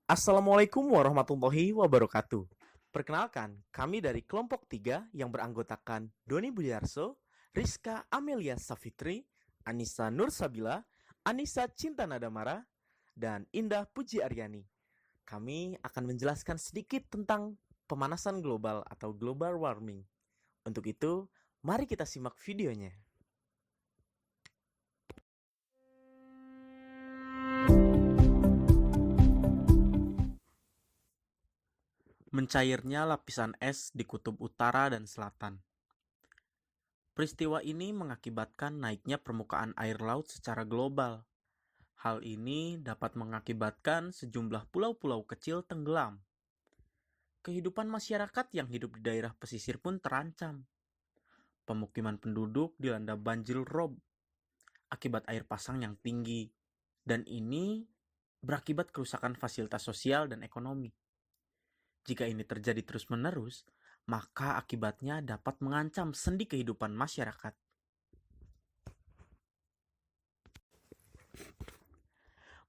Assalamualaikum warahmatullahi wabarakatuh. Perkenalkan, kami dari kelompok 3 yang beranggotakan Doni Budiarso, Rizka Amelia Safitri, Anissa Nur Sabila, Anissa Cinta Nadamara, dan Indah Puji Aryani. Kami akan menjelaskan sedikit tentang pemanasan global atau global warming. Untuk itu, mari kita simak videonya. Mencairnya lapisan es di kutub utara dan selatan. Peristiwa ini mengakibatkan naiknya permukaan air laut secara global. Hal ini dapat mengakibatkan sejumlah pulau-pulau kecil tenggelam. Kehidupan masyarakat yang hidup di daerah pesisir pun terancam. Pemukiman penduduk dilanda banjir rob akibat air pasang yang tinggi, dan ini berakibat kerusakan fasilitas sosial dan ekonomi. Jika ini terjadi terus-menerus, maka akibatnya dapat mengancam sendi kehidupan masyarakat.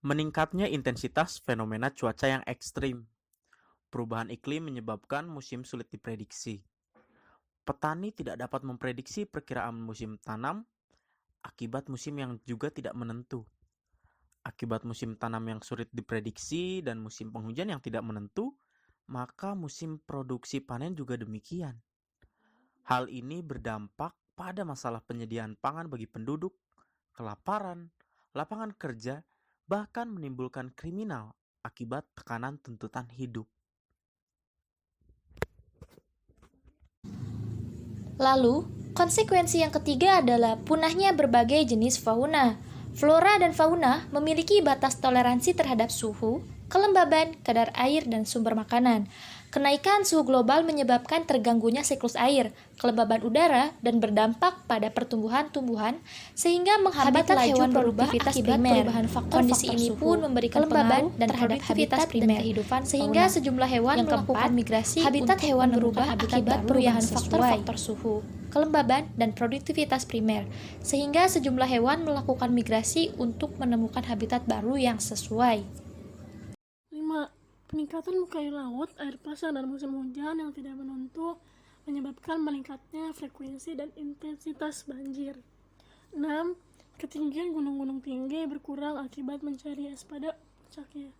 Meningkatnya intensitas fenomena cuaca yang ekstrim. Perubahan iklim menyebabkan musim sulit diprediksi. Petani tidak dapat memprediksi perkiraan musim tanam akibat musim yang juga tidak menentu. Akibat musim tanam yang sulit diprediksi dan musim penghujan yang tidak menentu, maka musim produksi panen juga demikian. Hal ini berdampak pada masalah penyediaan pangan bagi penduduk, kelaparan, lapangan kerja, bahkan menimbulkan kriminal akibat tekanan tuntutan hidup. Lalu, konsekuensi yang ketiga adalah punahnya berbagai jenis fauna. Flora dan fauna memiliki batas toleransi terhadap suhu, kelembaban, kadar air, dan sumber makanan. Kenaikan suhu global menyebabkan terganggunya siklus air, kelembaban udara, dan berdampak pada pertumbuhan tumbuhan sehingga menghambat laju produktivitas primer. Kondisi ini pun memberikan pengaruh dan terhadap habitat dan kehidupan sehingga sejumlah hewan melakukan migrasi. Habitat hewan berubah akibat perubahan faktor-faktor suhu, kelembaban, dan produktivitas primer, sehingga sejumlah hewan melakukan migrasi untuk menemukan habitat baru yang sesuai. 5. Peningkatan muka air laut, air pasang, dan musim hujan yang tidak menentu menyebabkan meningkatnya frekuensi dan intensitas banjir. 6. Ketinggian gunung-gunung tinggi berkurang akibat mencari es pada puncaknya.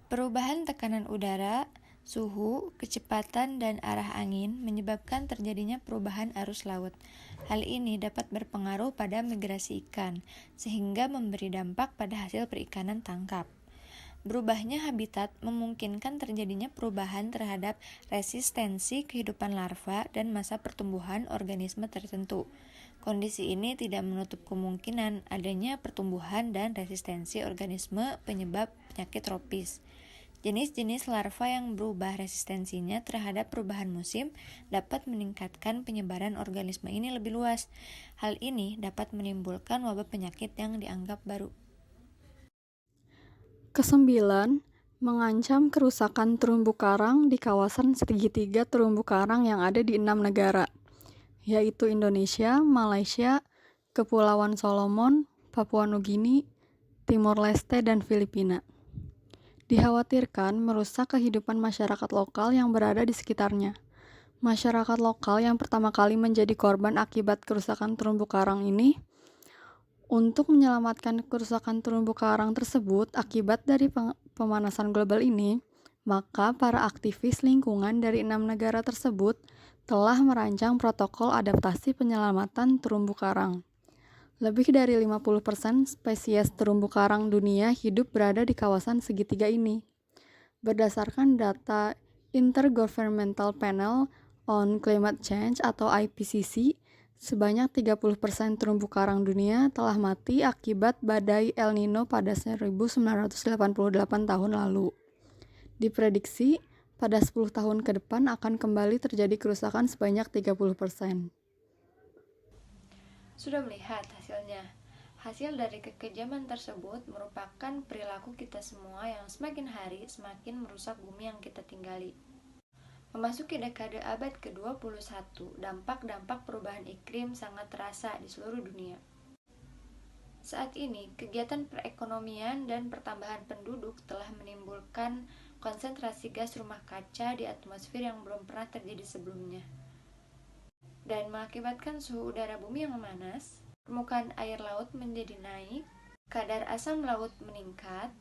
Perubahan tekanan udara, suhu, kecepatan, dan arah angin menyebabkan terjadinya perubahan arus laut. Hal ini dapat berpengaruh pada migrasi ikan, sehingga memberi dampak pada hasil perikanan tangkap. Berubahnya habitat memungkinkan terjadinya perubahan terhadap resistensi kehidupan larva dan masa pertumbuhan organisme tertentu. Kondisi ini tidak menutup kemungkinan adanya pertumbuhan dan resistensi organisme penyebab penyakit tropis. Jenis-jenis larva yang berubah resistensinya terhadap perubahan musim dapat meningkatkan penyebaran organisme ini lebih luas. Hal ini dapat menimbulkan wabah penyakit yang dianggap baru. Kesembilan, mengancam kerusakan terumbu karang di kawasan segitiga terumbu karang yang ada di 6 negara, yaitu Indonesia, Malaysia, Kepulauan Solomon, Papua Nugini, Timor Leste, dan Filipina. Dikhawatirkan merusak kehidupan masyarakat lokal yang berada di sekitarnya. Masyarakat lokal yang pertama kali menjadi korban akibat kerusakan terumbu karang ini. Untuk menyelamatkan kerusakan terumbu karang tersebut akibat dari pemanasan global ini, maka para aktivis lingkungan dari 6 negara tersebut telah merancang protokol adaptasi penyelamatan terumbu karang. Lebih dari 50% spesies terumbu karang dunia hidup berada di kawasan segitiga ini. Berdasarkan data Intergovernmental Panel on Climate Change atau IPCC, sebanyak 30% terumbu karang dunia telah mati akibat badai El Nino pada 1988 tahun lalu. Diprediksi, pada 10 tahun ke depan akan kembali terjadi kerusakan sebanyak 30%. Sudah melihat hasilnya. Hasil dari kekejaman tersebut merupakan perilaku kita semua yang semakin hari semakin merusak bumi yang kita tinggali. Memasuki dekade abad ke-21, dampak-dampak perubahan iklim sangat terasa di seluruh dunia. Saat ini, kegiatan perekonomian dan pertambahan penduduk telah menimbulkan konsentrasi gas rumah kaca di atmosfer yang belum pernah terjadi sebelumnya, dan mengakibatkan suhu udara bumi yang memanas, permukaan air laut menjadi naik, kadar asam laut meningkat,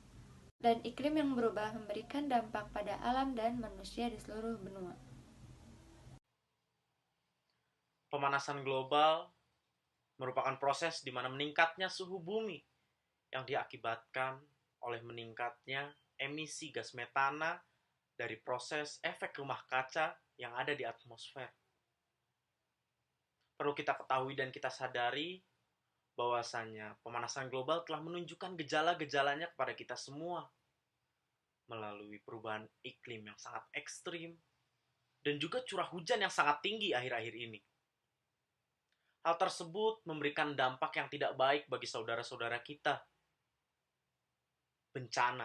dan iklim yang berubah memberikan dampak pada alam dan manusia di seluruh benua. Pemanasan global merupakan proses di mana meningkatnya suhu bumi yang diakibatkan oleh meningkatnya emisi gas metana dari proses efek rumah kaca yang ada di atmosfer. Perlu kita ketahui dan kita sadari bahwasanya pemanasan global telah menunjukkan gejala-gejalanya kepada kita semua melalui perubahan iklim yang sangat ekstrim dan juga curah hujan yang sangat tinggi akhir-akhir ini. Hal tersebut memberikan dampak yang tidak baik bagi saudara-saudara kita. Bencana,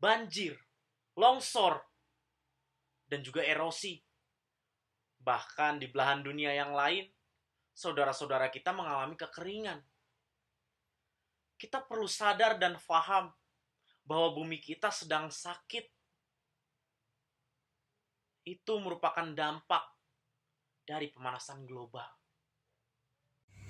banjir, longsor, dan juga erosi. Bahkan di belahan dunia yang lain, saudara-saudara kita mengalami kekeringan. Kita perlu sadar dan paham bahwa bumi kita sedang sakit. Itu merupakan dampak dari pemanasan global.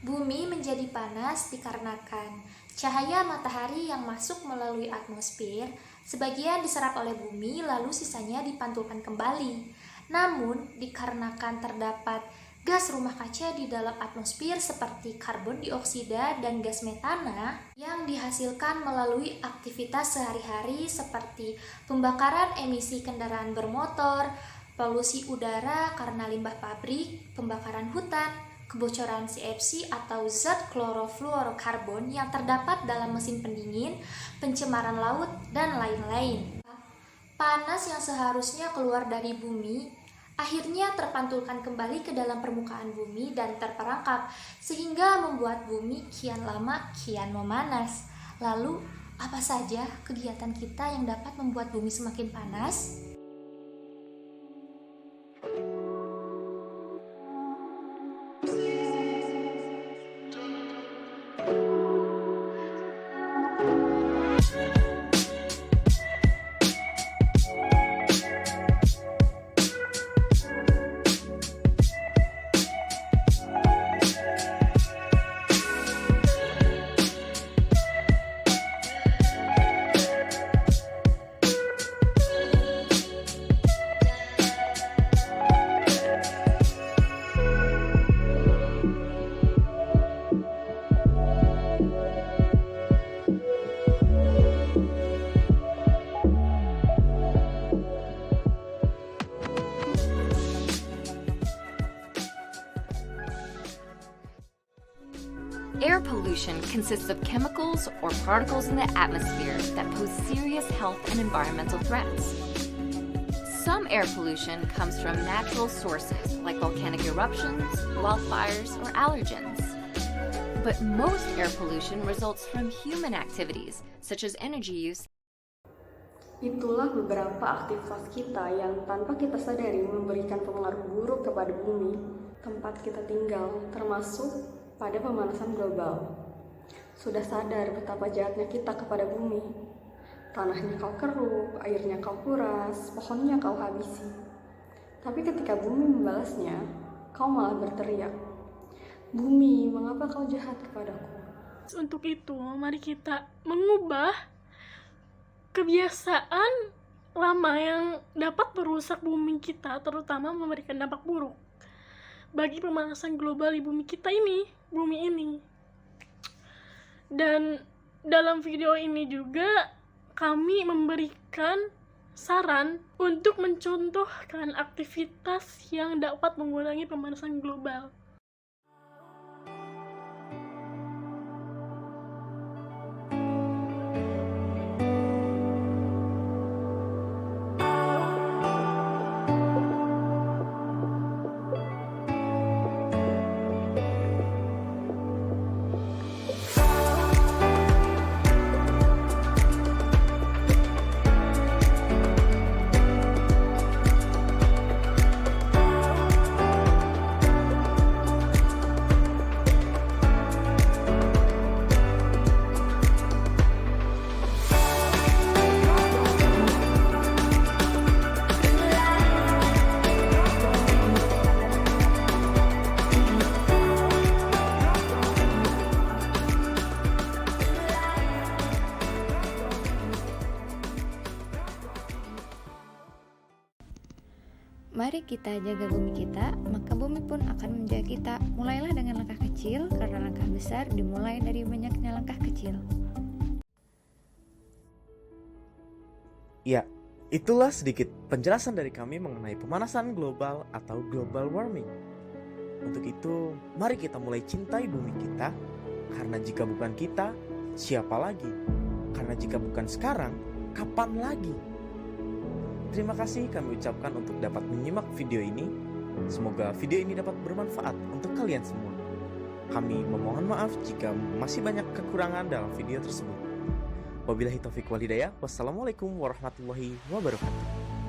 Bumi menjadi panas dikarenakan cahaya matahari yang masuk melalui atmosfer, sebagian diserap oleh bumi lalu sisanya dipantulkan kembali. Namun, dikarenakan terdapat gas rumah kaca di dalam atmosfer seperti karbon dioksida dan gas metana yang dihasilkan melalui aktivitas sehari-hari seperti pembakaran emisi kendaraan bermotor, polusi udara karena limbah pabrik, pembakaran hutan, kebocoran CFC atau zat klorofluorokarbon yang terdapat dalam mesin pendingin, pencemaran laut, dan lain-lain. Panas yang seharusnya keluar dari bumi akhirnya terpantulkan kembali ke dalam permukaan bumi dan terperangkap, sehingga membuat bumi kian lama kian memanas. Lalu, apa saja kegiatan kita yang dapat membuat bumi semakin panas? Air pollution consists of chemicals or particles in the atmosphere that pose serious health and environmental threats. Some air pollution comes from natural sources like volcanic eruptions, wildfires, or allergens. But most air pollution results from human activities, such as energy use. Itulah beberapa aktivitas kita yang tanpa kita sadari memberikan pengaruh buruk kepada bumi, tempat kita tinggal, termasuk pada pemanasan global. Sudah sadar betapa jahatnya kita kepada bumi. Tanahnya kau keruk, airnya kau kuras, pohonnya kau habisi. Tapi ketika bumi membalasnya, kau malah berteriak, "Bumi, mengapa kau jahat kepadaku?" Untuk itu, mari kita mengubah kebiasaan lama yang dapat merusak bumi kita, terutama memberikan dampak buruk bagi pemanasan global di bumi kita ini, bumi ini. Dan dalam video ini juga kami memberikan saran untuk mencontohkan aktivitas yang dapat mengurangi pemanasan global. Mari kita jaga bumi kita, maka bumi pun akan menjaga kita. Mulailah dengan langkah kecil, karena langkah besar dimulai dari banyaknya langkah kecil. Ya, itulah sedikit penjelasan dari kami mengenai pemanasan global atau global warming. Untuk itu, mari kita mulai cintai bumi kita, karena jika bukan kita, siapa lagi? Karena jika bukan sekarang, kapan lagi? Terima kasih kami ucapkan untuk dapat menyimak video ini. Semoga video ini dapat bermanfaat untuk kalian semua. Kami memohon maaf jika masih banyak kekurangan dalam video tersebut. Wabillahi taufiq wal hidayah. Wassalamualaikum warahmatullahi wabarakatuh.